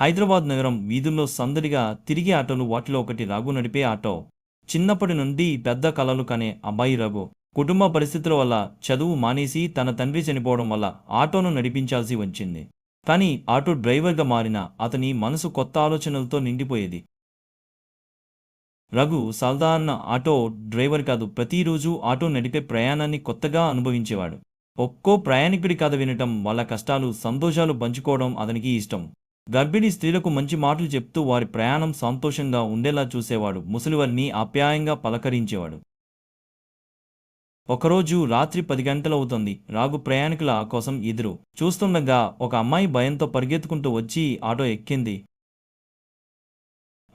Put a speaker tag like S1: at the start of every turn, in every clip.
S1: హైదరాబాద్ నగరం వీధుల్లో సందడిగా తిరిగే ఆటోలు. వాటిలో ఒకటి రఘు నడిపే ఆటో. చిన్నప్పటి నుండి పెద్ద కలలు కనే అబ్బాయి రఘు. కుటుంబ పరిస్థితుల వల్ల చదువు మానేసి తన తండ్రి చనిపోవడం వల్ల ఆటోను నడిపించాల్సి వచ్చింది. కానీ ఆటో డ్రైవర్గా మారిన అతని మనసు కొత్త ఆలోచనలతో నిండిపోయేది. రఘు సాధారణ ఆటో డ్రైవర్ కాదు, ప్రతిరోజు ఆటో నడిపే ప్రయాణాన్ని కొత్తగా అనుభవించేవాడు. ఒక్కో ప్రయాణికుడి కథ వినటం, వాళ్ళ కష్టాలు సంతోషాలు పంచుకోవడం అతనికి ఇష్టం. గర్భిణీ స్త్రీలకు మంచి మాటలు చెప్తూ వారి ప్రయాణం సంతోషంగా ఉండేలా చూసేవాడు. ముసలివారిని ఆప్యాయంగా పలకరించేవాడు. ఒకరోజు రాత్రి 10 గంటలవుతోంది. రాఘు ప్రయాణికుల కోసం ఎదురు చూస్తుండగా ఒక అమ్మాయి భయంతో పరిగెత్తుకుంటూ వచ్చి ఆటో ఎక్కింది.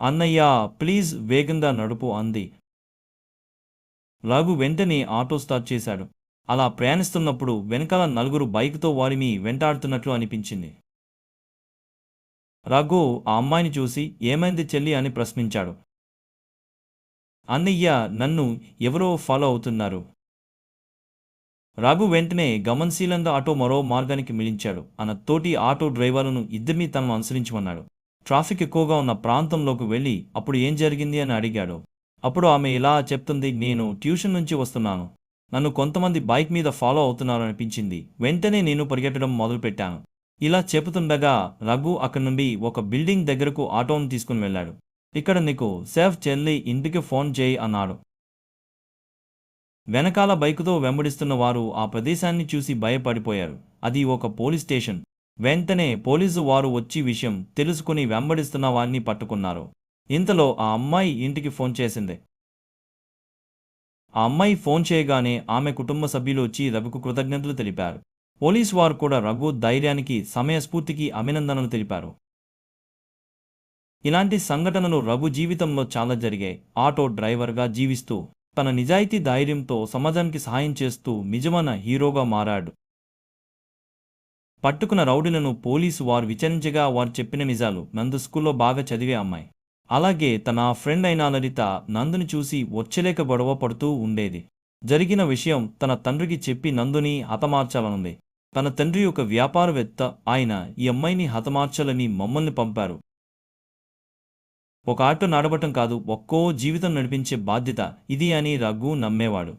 S1: అన్నయ్యా, ప్లీజ్ వేగంగా నడుపు అంది. రాఘు వెంటనే ఆటో స్టార్ట్ చేశాడు. అలా ప్రయాణిస్తున్నప్పుడు వెనకాల నలుగురు బైకుతో వారిని వెంటాడుతున్నట్లు అనిపించింది. రఘు ఆ అమ్మాయిని చూసి ఏమైంది చెల్లి అని ప్రశ్నించాడు. అన్నయ్య, నన్ను ఎవరో ఫాలో అవుతున్నారు. రఘు వెంటనే గమనశీలంగా ఆటో మరో మార్గానికి మిలించాడు. అన్న తోటి ఆటో డ్రైవర్లను ఇద్దరినీ తనను అనుసరించమన్నాడు. ట్రాఫిక్ ఎక్కువగా ఉన్న ప్రాంతంలోకి వెళ్ళి అప్పుడు ఏం జరిగింది అని అడిగాడు. అప్పుడు ఆమె ఇలా చెప్తుంది, నేను ట్యూషన్ నుంచి వస్తున్నాను. నన్ను కొంతమంది బైక్ మీద ఫాలో అవుతున్నారు అనిపించింది. వెంటనే నేను పరిగెట్టడం మొదలుపెట్టాను. ఇలా చెబుతుండగా రఘు అక్కడి నుండి ఒక బిల్డింగ్ దగ్గరకు ఆటోను తీసుకుని వెళ్ళాడు. ఇక్కడ నీకు సేఫ్ చెల్లి, ఇంటికి ఫోన్ చేయి అన్నాడు. వెనకాల బైకుతో వెంబడిస్తున్న వారు ఆ ప్రదేశాన్ని చూసి భయపడిపోయారు. అది ఒక పోలీస్ స్టేషన్. వెంటనే పోలీసు వారు వచ్చి విషయం తెలుసుకుని వెంబడిస్తున్న వారిని పట్టుకున్నారు. ఇంతలో ఆ అమ్మాయి ఇంటికి ఫోన్ చేసింది. ఆ అమ్మాయి ఫోన్ చేయగానే ఆమె కుటుంబ సభ్యులు వచ్చి రఘుకు కృతజ్ఞతలు తెలిపారు. పోలీసు వారు కూడా రఘు ధైర్యానికి, సమయస్ఫూర్తికి అభినందనలు తెలిపారు. ఇలాంటి సంఘటనలు రఘు జీవితంలో చాలా జరిగాయి. ఆటో డ్రైవర్గా జీవిస్తూ తన నిజాయితీ ధైర్యంతో సమాజానికి సహాయం చేస్తూ నిజమైన హీరోగా మారాడు. పట్టుకున్న రౌడీలను పోలీసు వారు విచారించగా వారు చెప్పిన నిజాలు. నందు స్కూల్లో బాగా చదివే అమ్మాయి. అలాగే తన ఫ్రెండ్ అయిన లలిత నందుని చూసి వచ్చలేక గొడవ పడుతూ ఉండేది. జరిగిన విషయం తన తండ్రికి చెప్పి నందుని హతమార్చాలనుంది. తన తండ్రి ఒక వ్యాపారవేత్త. ఆయన ఈ అమ్మాయిని హతమార్చాలని మమ్మల్ని పంపారు. ఒక ఆటో నడవటం కాదు, ఒక్కో జీవితం నడిపించే బాధ్యత ఇది అని రఘు నమ్మేవాడు.